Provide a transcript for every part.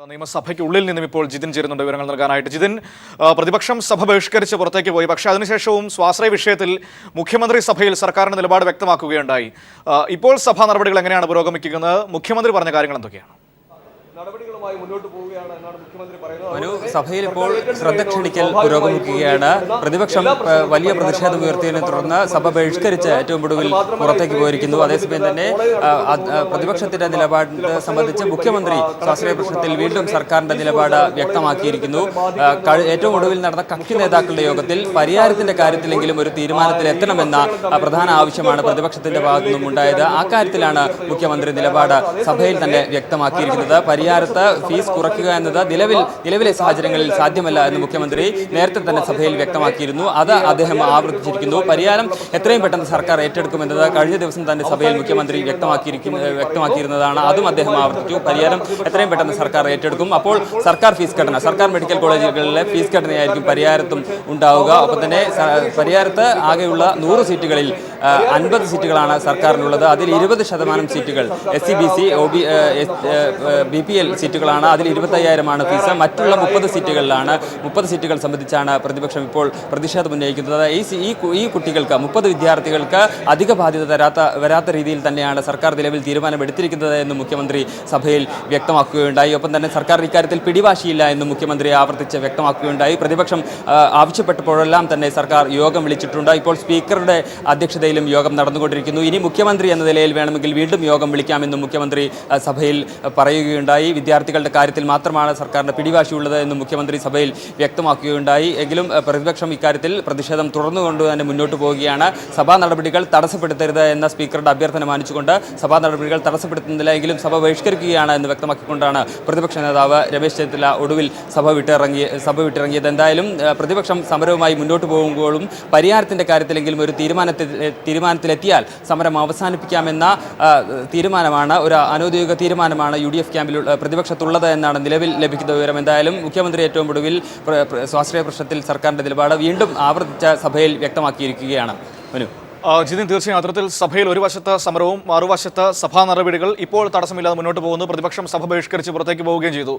നിയമസഭയ്ക്കുള്ളിൽ നിന്നും ഇപ്പോൾ ജിതിൻ ചേരുന്നുണ്ട് വിവരങ്ങൾ നൽകാനായിട്ട്. ജിതിൻ, പ്രതിപക്ഷം സഭ ബഹിഷ്കരിച്ച് പുറത്തേക്ക് പോയി. പക്ഷേ അതിനുശേഷവും സ്വാശ്രയ വിഷയത്തിൽ മുഖ്യമന്ത്രി സഭയിൽ സർക്കാരിന്റെ നിലപാട് വ്യക്തമാക്കുകയുണ്ടായി. ഇപ്പോൾ സഭാ നടപടികൾ എങ്ങനെയാണ് പുരോഗമിക്കുന്നത്? മുഖ്യമന്ത്രി പറഞ്ഞ കാര്യങ്ങൾ എന്തൊക്കെയാണ്? നടപടികളുമായി മുന്നോട്ട് പോവുകയാണ് എന്നാണ് മുഖ്യമന്ത്രി പറയുന്നത്. സഭയിൽ ഇപ്പോൾ ശ്രദ്ധ ക്ഷണിക്കൽ പുരോഗമിക്കുകയാണ്. പ്രതിപക്ഷം വലിയ പ്രതിഷേധം ഉയർത്തിയതിനെ തുടർന്ന് സഭ ബഹിഷ്കരിച്ച് ഏറ്റവും ഒടുവിൽ പുറത്തേക്ക് പോയിരിക്കുന്നു. അതേസമയം തന്നെ പ്രതിപക്ഷത്തിന്റെ നിലപാട് സംബന്ധിച്ച് മുഖ്യമന്ത്രി സ്വാശ്രയ പ്രശ്നത്തിൽ വീണ്ടും സർക്കാരിന്റെ നിലപാട് വ്യക്തമാക്കിയിരിക്കുന്നു. ഏറ്റവും ഒടുവിൽ നടന്ന കക്ഷി നേതാക്കളുടെ യോഗത്തിൽ പരിഹാരത്തിന്റെ കാര്യത്തിലെങ്കിലും ഒരു തീരുമാനത്തിൽ എത്തണമെന്ന പ്രധാന ആവശ്യമാണ് പ്രതിപക്ഷത്തിന്റെ ഭാഗത്തു നിന്നും ഉണ്ടായത്. ആ കാര്യത്തിലാണ് മുഖ്യമന്ത്രി നിലപാട് സഭയിൽ തന്നെ വ്യക്തമാക്കിയിരിക്കുന്നത്. പരിഹാരത്ത് ഫീസ് കുറയ്ക്കുക എന്നത് നിലവിലെ സാഹചര്യങ്ങളിൽ സാധ്യമല്ല എന്ന് മുഖ്യമന്ത്രി നേരത്തെ തന്നെ സഭയിൽ വ്യക്തമാക്കിയിരുന്നു. അത് അദ്ദേഹം ആവർത്തിച്ചിരിക്കുന്നു. പരിഹാരം എത്രയും പെട്ടെന്ന് സർക്കാർ ഏറ്റെടുക്കുമെന്നത് കഴിഞ്ഞ ദിവസം തന്നെ സഭയിൽ മുഖ്യമന്ത്രി വ്യക്തമാക്കിയിരുന്നതാണ്. അതും അദ്ദേഹം ആവർത്തിച്ചു. പരിഹാരം എത്രയും പെട്ടെന്ന് സർക്കാർ ഏറ്റെടുക്കും. അപ്പോൾ സർക്കാർ ഫീസ് ഘടന, സർക്കാർ മെഡിക്കൽ കോളേജുകളിലെ ഫീസ് ഘടനയായിരിക്കും പരിഹാരത്തും ഉണ്ടാവുക. ഒപ്പം തന്നെ പരിഹാരത്ത് ആകെയുള്ള 100 സീറ്റുകളിൽ 50 സീറ്റുകളാണ് സർക്കാരിനുള്ളത്. അതിൽ 20% സീറ്റുകൾ SC/BC BPL സീറ്റുകളാണ്. അതിൽ 25,000 ഫീസ്. മറ്റുള്ള 30 സീറ്റുകളിലാണ് 30 സീറ്റുകൾ സംബന്ധിച്ചാണ് പ്രതിപക്ഷം ഇപ്പോൾ പ്രതിഷേധം ഉന്നയിക്കുന്നത്. ഈ കുട്ടികൾക്ക് 30 വിദ്യാർത്ഥികൾക്ക് അധിക ബാധ്യത വരാത്ത രീതിയിൽ തന്നെയാണ് സർക്കാർ നിലവിൽ തീരുമാനമെടുത്തിരിക്കുന്നത് എന്ന് മുഖ്യമന്ത്രി സഭയിൽ വ്യക്തമാക്കുകയുണ്ടായി. ഒപ്പം തന്നെ സർക്കാർ ഇക്കാര്യത്തിൽ പിടിവാശിയില്ല എന്നും മുഖ്യമന്ത്രി ആവർത്തിച്ച് വ്യക്തമാക്കുകയുണ്ടായി. പ്രതിപക്ഷം ആവശ്യപ്പെട്ടപ്പോഴെല്ലാം തന്നെ സർക്കാർ യോഗം വിളിച്ചിട്ടുണ്ട്. ഇപ്പോൾ സ്പീക്കറുടെ അധ്യക്ഷതയിലും യോഗം നടന്നുകൊണ്ടിരിക്കുന്നു. ഇനി മുഖ്യമന്ത്രി എന്ന നിലയിൽ വേണമെങ്കിൽ വീണ്ടും യോഗം വിളിക്കാമെന്നും മുഖ്യമന്ത്രി സഭയിൽ പറയുകയുണ്ടായി. വിദ്യാർത്ഥികളുടെ കാര്യത്തിൽ മാത്രമാണ് സർക്കാരിൻ്റെ പിടിവാശിയുള്ളത് എന്നും മുഖ്യമന്ത്രി സഭയിൽ വ്യക്തമാക്കുകയുണ്ടായി. എങ്കിലും പ്രതിപക്ഷം ഇക്കാര്യത്തിൽ പ്രതിഷേധം തുടർന്നുകൊണ്ട് തന്നെ മുന്നോട്ട് പോവുകയാണ്. സഭാ നടപടികൾ തടസ്സപ്പെടുത്തരുത് എന്ന സ്പീക്കറുടെ അഭ്യർത്ഥന മാനിച്ചുകൊണ്ട് സഭാ നടപടികൾ തടസ്സപ്പെടുത്തുന്നില്ല എങ്കിലും സഭ ബഹിഷ്കരിക്കുകയാണ് എന്ന് വ്യക്തമാക്കിക്കൊണ്ടാണ് പ്രതിപക്ഷ നേതാവ് രമേശ് ചെന്നിത്തല ഒടുവിൽ സഭ വിട്ടിറങ്ങിയത്. എന്തായാലും പ്രതിപക്ഷം സമരവുമായി മുന്നോട്ട് പോകുമ്പോഴും പരിഹാരത്തിൻ്റെ കാര്യത്തിലെങ്കിലും ഒരു തീരുമാനത്തിലെത്തിയാൽ സമരം അവസാനിപ്പിക്കാമെന്ന തീരുമാനമാണ്, ഒരു അനൗദ്യോഗിക തീരുമാനമാണ് UDF ക്യാമ്പിൽ പ്രതിപക്ഷത്തുള്ളത് എന്നാണ് നിലവിൽ ലഭിക്കുന്ന വിവരം. എന്തായാലും മുഖ്യമന്ത്രി ഏറ്റവും ഒടുവിൽ സ്വാശ്രയ പ്രശ്നത്തിൽ സർക്കാരിൻ്റെ നിലപാട് വീണ്ടും ആവർത്തിച്ച സഭയിൽ വ്യക്തമാക്കിയിരിക്കുകയാണ്. ജിതിൻ, തീർച്ചയായും അത്തരത്തിൽ സഭയിൽ ഒരു വശത്ത് സമരവും മറുവശത്ത് സഭാ നടപടികൾ ഇപ്പോൾ തടസ്സമില്ലാതെ മുന്നോട്ട് പോകുന്നു. പ്രതിപക്ഷം സഭ ബഹിഷ്കരിച്ച് പുറത്തേക്ക് പോവുകയും ചെയ്തു.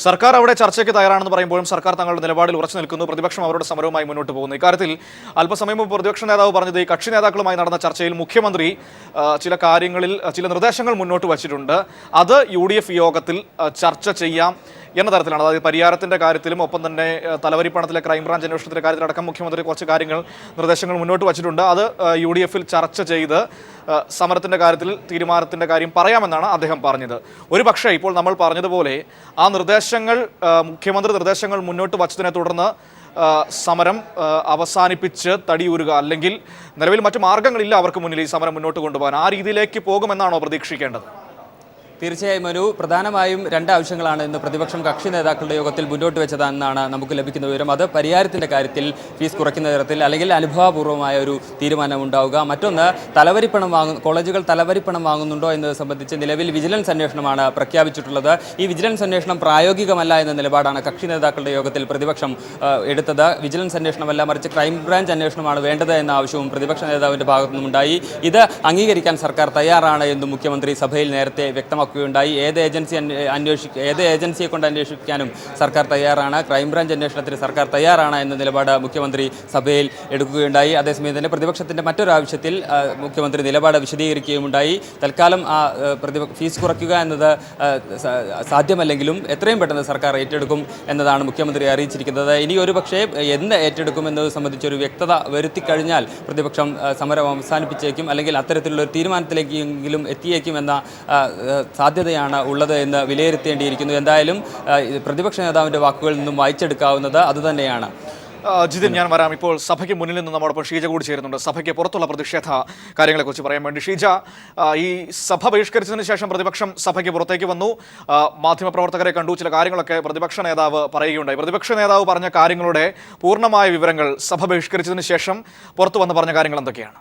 സർക്കാർ അവിടെ ചർച്ചയ്ക്ക് തയ്യാറാണെന്ന് പറയുമ്പോഴും സർക്കാർ തങ്ങളുടെ നിലപാടിൽ ഉറച്ചു നിൽക്കുന്നു. പ്രതിപക്ഷം അവരുടെ സമരവുമായി മുന്നോട്ട് പോകുന്നു. ഇക്കാര്യത്തിൽ അല്പസമയം മുമ്പ് പ്രതിപക്ഷ നേതാവ് പറഞ്ഞത് ഈ കക്ഷി നേതാക്കളുമായി നടന്ന ചർച്ചയിൽ മുഖ്യമന്ത്രി ചില നിർദ്ദേശങ്ങൾ മുന്നോട്ട് വച്ചിട്ടുണ്ട്. അത് UDF യോഗത്തിൽ ചർച്ച ചെയ്യാം എന്ന തരത്തിലാണ്. അതായത് പരിഹാരത്തിൻ്റെ കാര്യത്തിലും ഒപ്പം തന്നെ തലവരിപ്പണത്തിലെ ക്രൈംബ്രാഞ്ച് അന്വേഷണത്തിൻ്റെ കാര്യത്തിലടക്കം മുഖ്യമന്ത്രി കുറച്ച് നിർദ്ദേശങ്ങൾ മുന്നോട്ട് വച്ചിട്ടുണ്ട്. അത് UDF-ൽ ചർച്ച ചെയ്ത് സമരത്തിൻ്റെ കാര്യത്തിൽ തീരുമാനത്തിൻ്റെ കാര്യം പറയാമെന്നാണ് അദ്ദേഹം പറഞ്ഞത്. ഒരു പക്ഷേ ഇപ്പോൾ നമ്മൾ പറഞ്ഞതുപോലെ ആ മുഖ്യമന്ത്രി നിർദ്ദേശങ്ങൾ മുന്നോട്ട് വച്ചതിനെ തുടർന്ന് സമരം അവസാനിപ്പിച്ച് തടിയൂരുക, അല്ലെങ്കിൽ നിലവിൽ മറ്റു മാർഗങ്ങളില്ല അവർക്ക് മുന്നിൽ ഈ സമരം മുന്നോട്ട് കൊണ്ടുപോകാൻ, ആ രീതിയിലേക്ക് പോകുമെന്നാണോ പ്രതീക്ഷിക്കേണ്ടത്? തീർച്ചയായും പ്രധാനമായും 2 ആവശ്യങ്ങളാണ് ഇന്ന് പ്രതിപക്ഷം കക്ഷി നേതാക്കളുടെ യോഗത്തിൽ മുന്നോട്ട് വെച്ചതെന്നാണ് നമുക്ക് ലഭിക്കുന്ന വിവരം. അത് പരിഹാരത്തിൻ്റെ കാര്യത്തിൽ ഫീസ് കുറയ്ക്കുന്ന തരത്തിൽ അല്ലെങ്കിൽ അനുഭവപൂർവ്വമായ ഒരു തീരുമാനം ഉണ്ടാവുക. മറ്റൊന്ന്, കോളേജുകൾ തലവരിപ്പണം വാങ്ങുന്നുണ്ടോ എന്നത് സംബന്ധിച്ച് നിലവിൽ വിജിലൻസ് അന്വേഷണമാണ് പ്രഖ്യാപിച്ചിട്ടുള്ളത്. ഈ വിജിലൻസ് അന്വേഷണം പ്രായോഗികമല്ല എന്ന നിലപാടാണ് കക്ഷി നേതാക്കളുടെ യോഗത്തിൽ പ്രതിപക്ഷം എടുത്തത്. വിജിലൻസ് അന്വേഷണമല്ല, മറിച്ച് ക്രൈംബ്രാഞ്ച് അന്വേഷണമാണ് വേണ്ടത് എന്ന ആവശ്യവും പ്രതിപക്ഷ നേതാവിൻ്റെ ഭാഗത്തു നിന്നുണ്ടായി. ഇത് അംഗീകരിക്കാൻ സർക്കാർ തയ്യാറാണ് എന്നും മുഖ്യമന്ത്രി സഭയിൽ നേരത്തെ വ്യക്തമാക്കുകയുണ്ടായി. ഏത് ഏജൻസിയെ കൊണ്ട് അന്വേഷിക്കാനും സർക്കാർ തയ്യാറാണ്, ക്രൈംബ്രാഞ്ച് അന്വേഷണത്തിന് സർക്കാർ തയ്യാറാണ് എന്ന നിലപാട് മുഖ്യമന്ത്രി സഭയിൽ എടുക്കുകയുണ്ടായി. അതേസമയം തന്നെ പ്രതിപക്ഷത്തിൻ്റെ മറ്റൊരു ആവശ്യത്തിൽ മുഖ്യമന്ത്രി നിലപാട് വിശദീകരിക്കുകയുണ്ടായി. തൽക്കാലം ഫീസ് കുറയ്ക്കുക എന്നത് സാധ്യമല്ലെങ്കിലും എത്രയും പെട്ടെന്ന് സർക്കാർ ഏറ്റെടുക്കും എന്നതാണ് മുഖ്യമന്ത്രി അറിയിച്ചിരിക്കുന്നത്. ഇനി ഒരു പക്ഷേ എന്ന് ഏറ്റെടുക്കും എന്നത് സംബന്ധിച്ചൊരു വ്യക്തത വരുത്തിക്കഴിഞ്ഞാൽ പ്രതിപക്ഷം സമരം അവസാനിപ്പിച്ചേക്കും, അല്ലെങ്കിൽ അത്തരത്തിലുള്ള ഒരു തീരുമാനത്തിലേക്കെങ്കിലും എത്തിയേക്കും എന്ന സാധ്യതയാണ് ഉള്ളത് എന്ന് വിലയിരുത്തേണ്ടിയിരിക്കുന്നു. എന്തായാലും പ്രതിപക്ഷ നേതാവിൻ്റെ വാക്കുകളിൽ നിന്നും വായിച്ചെടുക്കാവുന്നത് അതുതന്നെയാണ്. ജിതിൻ, ഞാൻ വരാം. ഇപ്പോൾ സഭയ്ക്ക് മുന്നിൽ നിന്ന് നമ്മോടൊപ്പം ഷീജ കൂടി ചേരുന്നുണ്ട്, സഭയ്ക്ക് പുറത്തുള്ള പ്രതിഷേധ കാര്യങ്ങളെക്കുറിച്ച് പറയാൻ വേണ്ടി. ഷീജ, ഈ സഭ ബഹിഷ്കരിച്ചതിന് ശേഷം പ്രതിപക്ഷം സഭയ്ക്ക് പുറത്തേക്ക് വന്നു, മാധ്യമപ്രവർത്തകരെ കണ്ടു, ചില കാര്യങ്ങളൊക്കെ പ്രതിപക്ഷ നേതാവ് പറയുകയുണ്ടായി. പ്രതിപക്ഷ നേതാവ് പറഞ്ഞ കാര്യങ്ങളുടെ പൂർണ്ണമായ വിവരങ്ങൾ സഭ ബഹിഷ്കരിച്ചതിന് ശേഷം പുറത്തു വന്ന് പറഞ്ഞ കാര്യങ്ങൾ എന്തൊക്കെയാണ്?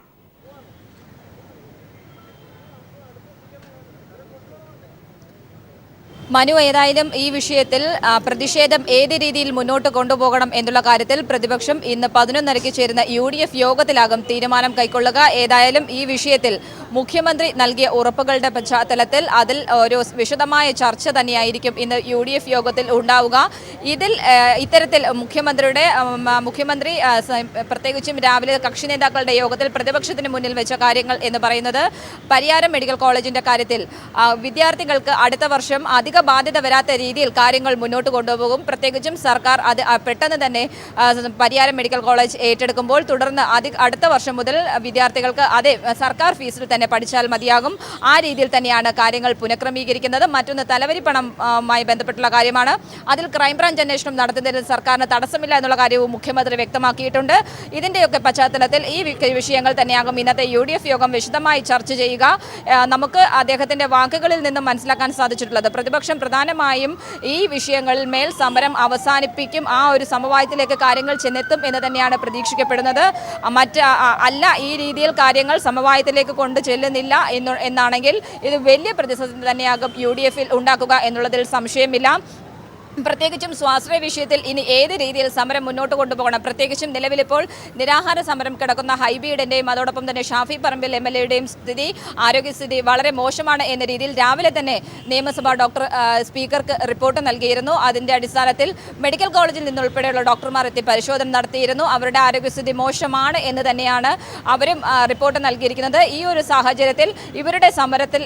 മനു, ഏതായാലും ഈ വിഷയത്തിൽ പ്രതിഷേധം ഏത് രീതിയിൽ മുന്നോട്ട് കൊണ്ടുപോകണം എന്നുള്ള കാര്യത്തിൽ പ്രതിപക്ഷം ഇന്ന് 11:30 ചേരുന്ന UDF യോഗത്തിലാകും തീരുമാനം കൈക്കൊള്ളുക. ഏതായാലും ഈ വിഷയത്തിൽ മുഖ്യമന്ത്രി നൽകിയ ഉറപ്പുകളുടെ പശ്ചാത്തലത്തിൽ അതിൽ ഒരു വിശദമായ ചർച്ച തന്നെയായിരിക്കും ഇന്ന് UDF യോഗത്തിൽ ഉണ്ടാവുക. ഇതിൽ ഇത്തരത്തിൽ മുഖ്യമന്ത്രി പ്രത്യേകിച്ചും രാവിലെ കക്ഷി നേതാക്കളുടെ യോഗത്തിൽ പ്രതിപക്ഷത്തിന് മുന്നിൽ വെച്ച കാര്യങ്ങൾ എന്ന് പറയുന്നത് പരിയാരം മെഡിക്കൽ കോളേജിന്റെ കാര്യത്തിൽ വിദ്യാർത്ഥികൾക്ക് അടുത്ത വർഷം അധിക ബാധ്യത വരാത്ത രീതിയിൽ കാര്യങ്ങൾ മുന്നോട്ട് കൊണ്ടുപോകും. പ്രത്യേകിച്ചും സർക്കാർ അത് പെട്ടെന്ന് തന്നെ പരിയാരം മെഡിക്കൽ കോളേജ് ഏറ്റെടുക്കുമ്പോൾ തുടർന്ന് അടുത്ത വർഷം മുതൽ വിദ്യാർത്ഥികൾക്ക് അതേ സർക്കാർ ഫീസിൽ തന്നെ പഠിച്ചാൽ മതിയാകും. ആ രീതിയിൽ തന്നെയാണ് കാര്യങ്ങൾ പുനഃക്രമീകരിക്കുന്നത്. മറ്റൊന്ന് തലവരി പണവുമായി ബന്ധപ്പെട്ടുള്ള കാര്യമാണ്. അതിൽ ക്രൈംബ്രാഞ്ച് അന്വേഷണം നടത്തുന്നതിൽ സർക്കാരിന് തടസ്സമില്ല എന്നുള്ള കാര്യവും മുഖ്യമന്ത്രി വ്യക്തമാക്കിയിട്ടുണ്ട്. ഇതിൻ്റെയൊക്കെ പശ്ചാത്തലത്തിൽ ഈ വിഷയങ്ങൾ തന്നെയാകും ഇന്നത്തെ UDF യോഗം വിശദമായി ചർച്ച ചെയ്യുക. നമുക്ക് അദ്ദേഹത്തിൻ്റെ വാക്കുകളിൽ നിന്നും മനസ്സിലാക്കാൻ സാധിച്ചിട്ടുള്ളത് പ്രതിപക്ഷം പ്രധാനമായും ഈ വിഷയങ്ങളിൽ മേൽ സമരം അവസാനിപ്പിക്കും, ആ ഒരു സമവായത്തിലേക്ക് കാര്യങ്ങൾ ചെന്നെത്തും എന്ന് തന്നെയാണ് പ്രതീക്ഷിക്കപ്പെടുന്നത്. ഈ രീതിയിൽ കാര്യങ്ങൾ സമവായത്തിലേക്ക് കൊണ്ടു ചെല്ലുന്നില്ല എന്നാണെങ്കിൽ ഇത് വലിയ പ്രതിസന്ധി തന്നെയാകും UDFൽ ഉണ്ടാക്കുക എന്നുള്ളതിൽ സംശയമില്ല. പ്രത്യേകിച്ചും സ്വാശ്രയ വിഷയത്തിൽ ഇനി ഏത് രീതിയിൽ സമരം മുന്നോട്ട് കൊണ്ടുപോകണം, പ്രത്യേകിച്ചും നിലവിലിപ്പോൾ നിരാഹാര സമരം കിടക്കുന്ന ഹൈബീഡിൻ്റെയും അതോടൊപ്പം തന്നെ ഷാഫി പറമ്പിൽ MLAയുടെയും ആരോഗ്യസ്ഥിതി വളരെ മോശമാണ് എന്ന രീതിയിൽ രാവിലെ തന്നെ നിയമസഭാ സ്പീക്കർക്ക് റിപ്പോർട്ട് നൽകിയിരുന്നു. അതിൻ്റെ അടിസ്ഥാനത്തിൽ മെഡിക്കൽ കോളേജിൽ നിന്നുൾപ്പെടെയുള്ള ഡോക്ടർമാർ എത്തി പരിശോധന നടത്തിയിരുന്നു. അവരുടെ ആരോഗ്യസ്ഥിതി മോശമാണ് എന്ന് തന്നെയാണ് അവരും റിപ്പോർട്ട് നൽകിയിരിക്കുന്നത്. ഈ ഒരു സാഹചര്യത്തിൽ ഇവരുടെ സമരത്തിൽ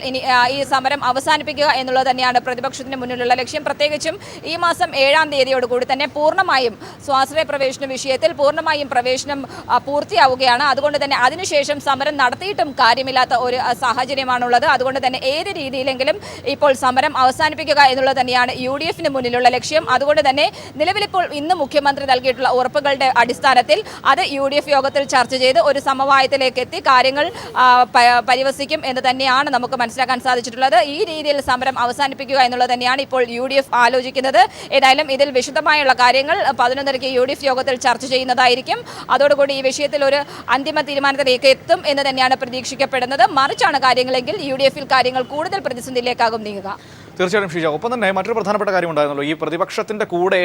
ഈ സമരം അവസാനിപ്പിക്കുക എന്നുള്ളത് തന്നെയാണ് പ്രതിപക്ഷത്തിന് മുന്നിലുള്ള ലക്ഷ്യം. പ്രത്യേകിച്ചും ഈ മാസം 7-ാം തീയതിയോടുകൂടി തന്നെ പൂർണ്ണമായും സ്വാശ്രയ പ്രവേശന വിഷയത്തിൽ പൂർണ്ണമായും പ്രവേശനം പൂർത്തിയാവുകയാണ്. അതുകൊണ്ട് തന്നെ അതിനുശേഷം സമരം നടത്തിയിട്ടും കാര്യമില്ലാത്ത ഒരു സാഹചര്യമാണുള്ളത്. അതുകൊണ്ട് തന്നെ ഏത് രീതിയിലെങ്കിലും ഇപ്പോൾ സമരം അവസാനിപ്പിക്കുക എന്നുള്ളത് തന്നെയാണ് UDFന് മുന്നിലുള്ള ലക്ഷ്യം. അതുകൊണ്ട് തന്നെ നിലവിലിപ്പോൾ ഇന്ന് മുഖ്യമന്ത്രി നൽകിയിട്ടുള്ള ഉറപ്പുകളുടെ അടിസ്ഥാനത്തിൽ അത് UDF യോഗത്തിൽ ചർച്ച ചെയ്ത് ഒരു സമവായത്തിലേക്ക് എത്തി കാര്യങ്ങൾ പരിവസിക്കും എന്ന് തന്നെയാണ് നമുക്ക് മനസ്സിലാക്കാൻ സാധിച്ചിട്ടുള്ളത്. ഈ രീതിയിൽ സമരം അവസാനിപ്പിക്കുക എന്നുള്ളത് തന്നെയാണ് ഇപ്പോൾ UDF ആലോചിക്കുന്നത്. ഏതായാലും ഇതിൽ വിശദമായുള്ള കാര്യങ്ങൾ 11:30 UDF യോഗത്തിൽ ചർച്ച ചെയ്യുന്നതായിരിക്കും. അതോടുകൂടി ഈ വിഷയത്തിൽ ഒരു അന്തിമ തീരുമാനത്തിലേക്ക് എത്തും എന്ന് തന്നെയാണ് പ്രതീക്ഷിക്കപ്പെടുന്നത്. മറിച്ചാണ് കാര്യങ്ങളെങ്കിൽ UDFൽ കാര്യങ്ങൾ കൂടുതൽ പ്രതിസന്ധിയിലേക്കാകും നീങ്ങുക. തീർച്ചയായും ഷീജ, ഒപ്പം തന്നെ മറ്റൊരു പ്രധാനപ്പെട്ട കാര്യമുണ്ടായിരുന്നല്ലോ, ഈ പ്രതിപക്ഷത്തിന്റെ കൂടെ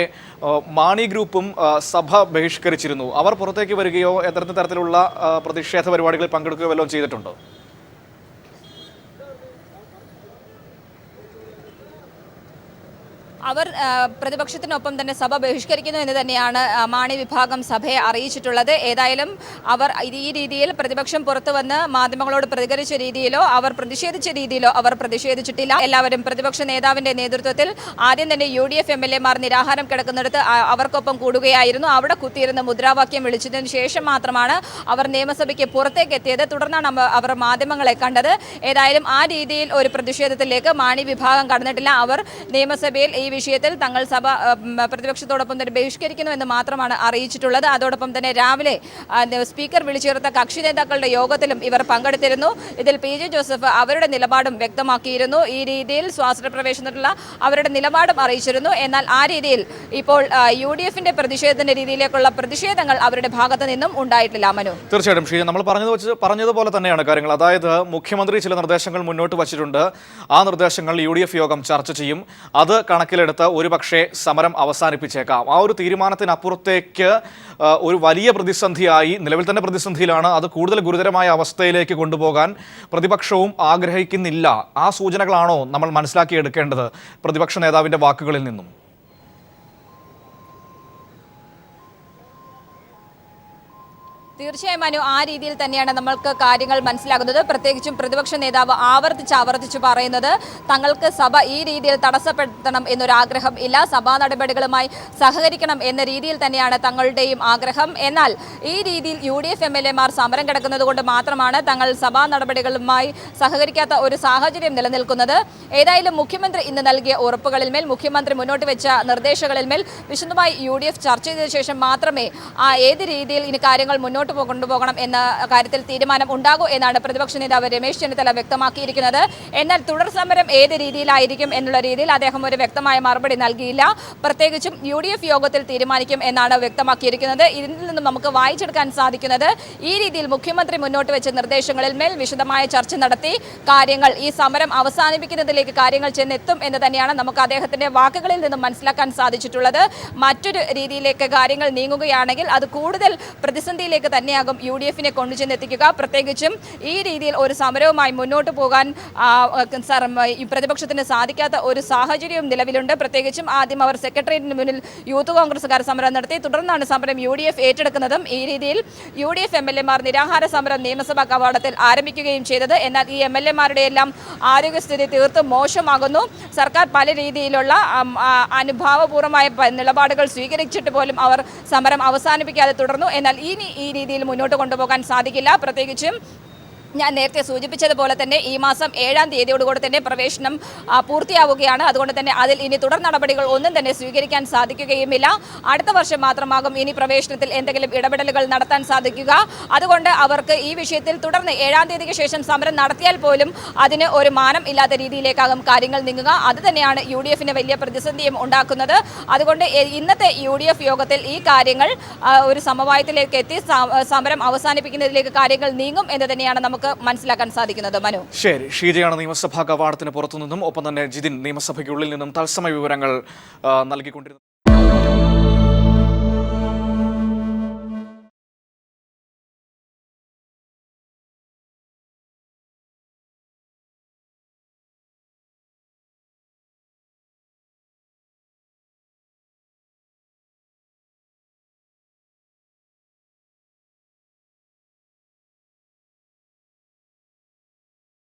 മാണി ഗ്രൂപ്പും സഭ ബഹിഷ്കരിച്ചിരുന്നു. അവർ പുറത്തേക്ക് വരികയോ തരത്തിലുള്ള പ്രതിഷേധ പരിപാടികളിൽ പങ്കെടുക്കുകയോ വല്ലതും ചെയ്തിട്ടുണ്ടോ? അവർ പ്രതിപക്ഷത്തിനൊപ്പം തന്നെ സഭ ബഹിഷ്കരിക്കുന്നു എന്ന് തന്നെയാണ് മാണി വിഭാഗം സഭയെ അറിയിച്ചിട്ടുള്ളത്. ഏതായാലും അവർ ഈ രീതിയിൽ പ്രതിപക്ഷം പുറത്തു വന്ന് മാധ്യമങ്ങളോട് പ്രതികരിച്ച രീതിയിലോ അവർ പ്രതിഷേധിച്ച രീതിയിലോ അവർ പ്രതിഷേധിച്ചിട്ടില്ല. എല്ലാവരും പ്രതിപക്ഷ നേതാവിൻ്റെ നേതൃത്വത്തിൽ ആദ്യം തന്നെ UDF MLAമാർ നിരാഹാരം കിടക്കുന്നിടത്ത് അവർക്കൊപ്പം കൂടുകയായിരുന്നു. അവിടെ കുത്തിയിരുന്ന് മുദ്രാവാക്യം വിളിച്ചതിന് ശേഷം മാത്രമാണ് അവർ നിയമസഭയ്ക്ക് പുറത്തേക്ക് എത്തിയത്. തുടർന്നാണ് അവർ മാധ്യമങ്ങളെ കണ്ടത്. ഏതായാലും ആ രീതിയിൽ ഒരു പ്രതിഷേധത്തിലേക്ക് മാണി വിഭാഗം കടന്നിട്ടില്ല. അവർ നിയമസഭയിൽ ഈ വിഷയത്തിൽ തങ്ങൾ സഭ പ്രതിപക്ഷത്തോടൊപ്പം തന്നെ ബഹിഷ്കരിക്കുന്നു എന്ന് മാത്രമാണ് അറിയിച്ചിട്ടുള്ളത്. അതോടൊപ്പം തന്നെ രാവിലെ സ്പീക്കർ വിളിച്ചു ചേർത്ത കക്ഷി നേതാക്കളുടെ യോഗത്തിലും ഇവർ പങ്കെടുത്തിരുന്നു. ഇതിൽ PJ ജോസഫ് അവരുടെ നിലപാടും വ്യക്തമാക്കിയിരുന്നു. ഈ രീതിയിൽ സ്വാശ്രയ പ്രവേശനത്തിലുള്ള അവരുടെ നിലപാടും അറിയിച്ചിരുന്നു. എന്നാൽ ആ രീതിയിൽ ഇപ്പോൾ UDFന്റെ പ്രതിഷേധത്തിന്റെ രീതിയിലേക്കുള്ള പ്രതിഷേധങ്ങൾ അവരുടെ ഭാഗത്ത് നിന്നും ഉണ്ടായിട്ടില്ല. മനു, തീർച്ചയായിട്ടും ഷീജ, നമ്മൾ പറഞ്ഞതുപോലെ തന്നെയാണ് കാര്യങ്ങൾ. അതായത് മുഖ്യമന്ത്രി ചില നിർദ്ദേശങ്ങൾ മുന്നോട്ട് വച്ചിട്ടുണ്ട്. ആ നിർദ്ദേശങ്ങൾ UDF യോഗം ചർച്ച ചെയ്യും. അത് കണക്കിലെടുത്ത് ഒരുപക്ഷെ സമരം അവസാനിപ്പിച്ചേക്കാം. ആ ഒരു തീരുമാനത്തിനപ്പുറത്തേക്ക് ഒരു വലിയ പ്രതിസന്ധിയായി, നിലവിൽ തന്നെ പ്രതിസന്ധിയിലാണ്, അത് കൂടുതൽ ഗുരുതരമായ അവസ്ഥയിലേക്ക് കൊണ്ടുപോകാൻ പ്രതിപക്ഷവും ആഗ്രഹിക്കുന്നില്ല. ആ സൂചനകളാണോ നമ്മൾ മനസ്സിലാക്കിയെടുക്കേണ്ടത് പ്രതിപക്ഷ നേതാവിൻ്റെ വാക്കുകളിൽ നിന്നും? തീർച്ചയായും മനു, ആ രീതിയിൽ തന്നെയാണ് നമ്മൾക്ക് കാര്യങ്ങൾ മനസ്സിലാകുന്നത്. പ്രത്യേകിച്ചും പ്രതിപക്ഷ നേതാവ് ആവർത്തിച്ച് പറയുന്നത് തങ്ങൾക്ക് സഭ ഈ രീതിയിൽ തടസ്സപ്പെടുത്തണം എന്നൊരാഗ്രഹം ഇല്ല, സഭാ നടപടികളുമായി സഹകരിക്കണം എന്ന രീതിയിൽ തന്നെയാണ് തങ്ങളുടെയും ആഗ്രഹം. എന്നാൽ ഈ രീതിയിൽ UDF MLAമാർ സമരം കിടക്കുന്നത് കൊണ്ട് മാത്രമാണ് തങ്ങൾ സഭാ നടപടികളുമായി സഹകരിക്കാത്ത ഒരു സാഹചര്യം നിലനിൽക്കുന്നത്. ഏതായാലും മുഖ്യമന്ത്രി ഇന്ന് നൽകിയ ഉറപ്പുകളിൽ മേൽ, മുഖ്യമന്ത്രി മുന്നോട്ട് വെച്ച നിർദ്ദേശങ്ങളിൽ മേൽ വിശദമായി UDF ചർച്ച ചെയ്ത ശേഷം മാത്രമേ ഏത് രീതിയിൽ ഇനി കാര്യങ്ങൾ മുന്നോട്ട് മുന്നോട്ട് കൊണ്ടുപോകണം എന്ന കാര്യത്തിൽ തീരുമാനം ഉണ്ടാകൂ എന്നാണ് പ്രതിപക്ഷ നേതാവ് രമേശ് ചെന്നിത്തല വ്യക്തമാക്കിയിരിക്കുന്നത്. എന്നാൽ തുടർ സമരം ഏത് രീതിയിലായിരിക്കും എന്നുള്ള രീതിയിൽ അദ്ദേഹം ഒരു വ്യക്തമായ മറുപടി നൽകിയില്ല. പ്രത്യേകിച്ചും UDF യോഗത്തിൽ തീരുമാനിക്കും എന്നാണ് വ്യക്തമാക്കിയിരിക്കുന്നത്. ഇതിൽ നിന്നും നമുക്ക് വായിച്ചെടുക്കാൻ സാധിക്കുന്നത് ഈ രീതിയിൽ മുഖ്യമന്ത്രി മുന്നോട്ട് വെച്ച നിർദ്ദേശങ്ങളിൽ മേൽ വിശദമായ ചർച്ച നടത്തി കാര്യങ്ങൾ ഈ സമരം അവസാനിപ്പിക്കുന്നതിലേക്ക് കാര്യങ്ങൾ ചെന്നെത്തും എന്ന് തന്നെയാണ് നമുക്ക് അദ്ദേഹത്തിന്റെ വാക്കുകളിൽ നിന്നും മനസ്സിലാക്കാൻ സാധിച്ചിട്ടുള്ളത്. മറ്റൊരു രീതിയിലേക്ക് കാര്യങ്ങൾ നീങ്ങുകയാണെങ്കിൽ അത് കൂടുതൽ പ്രതിസന്ധിയിലേക്ക് തന്നെയാകും UDF-നെ കൊണ്ടുചെന്നെത്തിക്കുക. പ്രത്യേകിച്ചും ഈ രീതിയിൽ ഒരു സമരവുമായി മുന്നോട്ട് പോകാൻ ഈ പ്രതിപക്ഷത്തിന് സാധിക്കാത്ത ഒരു സാഹചര്യവും നിലവിലുണ്ട്. പ്രത്യേകിച്ചും ആദ്യം അവർ സെക്രട്ടേറിയറ്റിന് മുന്നിൽ യൂത്ത് കോൺഗ്രസുകാർ സമരം നടത്തി, തുടർന്നാണ് സമരം UDF ഏറ്റെടുക്കുന്നതും. ഈ രീതിയിൽ UDF MLA-മാർ നിരാഹാര സമരം നിയമസഭാ കവാടത്തിൽ ആരംഭിക്കുകയും ചെയ്തത്. എന്നാൽ ഈ MLA-മാരുടെ എല്ലാം ആരോഗ്യസ്ഥിതി തീർത്തും മോശമാകുന്നു. സർക്കാർ പല രീതിയിലുള്ള അനുഭാവപൂർവമായ നിലപാടുകൾ സ്വീകരിച്ചിട്ട് പോലും അവർ സമരം അവസാനിപ്പിക്കാതെ തുടർന്നു. എന്നാൽ ഇനി ഈ രീതിയിൽ മുന്നോട്ട് കൊണ്ടുപോകാൻ സാധിക്കില്ല. പ്രത്യേകിച്ചും ഞാൻ നേരത്തെ സൂചിപ്പിച്ചതുപോലെ തന്നെ ഈ മാസം 7-ാം തീയതിയോടുകൂടി തന്നെ പ്രവേശനം പൂർത്തിയാവുകയാണ്. അതുകൊണ്ട് തന്നെ അതിൽ ഇനി തുടർ നടപടികൾ ഒന്നും തന്നെ സ്വീകരിക്കാൻ സാധിക്കുകയുമില്ല. അടുത്ത വർഷം മാത്രമാകും ഇനി പ്രവേശനത്തിൽ എന്തെങ്കിലും ഇടപെടലുകൾ നടത്താൻ സാധിക്കുക. അതുകൊണ്ട് അവർക്ക് ഈ വിഷയത്തിൽ തുടർന്ന് 7-ാം തീയതിക്ക് ശേഷം സമരം നടത്തിയാൽ പോലും അതിന് ഒരു മാനം ഇല്ലാത്ത രീതിയിലേക്കാകും കാര്യങ്ങൾ നീങ്ങുക. അത് തന്നെയാണ് UDF-ന് വലിയ പ്രതിസന്ധിയും ഉണ്ടാക്കുന്നത്. അതുകൊണ്ട് ഇന്നത്തെ UDF യോഗത്തിൽ ഈ കാര്യങ്ങൾ ഒരു സമവായത്തിലേക്ക് എത്തി സമരം അവസാനിപ്പിക്കുന്നതിലേക്ക് കാര്യങ്ങൾ നീങ്ങും എന്ന് തന്നെയാണ് നമുക്ക് മനസ്സിലാക്കാൻ സാധിക്കുന്നത്. മനു, ശരി. ഷീജയാണ് നിയമസഭാ കവാടത്തിന് പുറത്തുനിന്നും, ഒപ്പം തന്നെ ജിതിൻ നിയമസഭയ്ക്കുള്ളിൽ നിന്നും തത്സമയ വിവരങ്ങൾ നൽകിക്കൊണ്ടിരുന്നത്.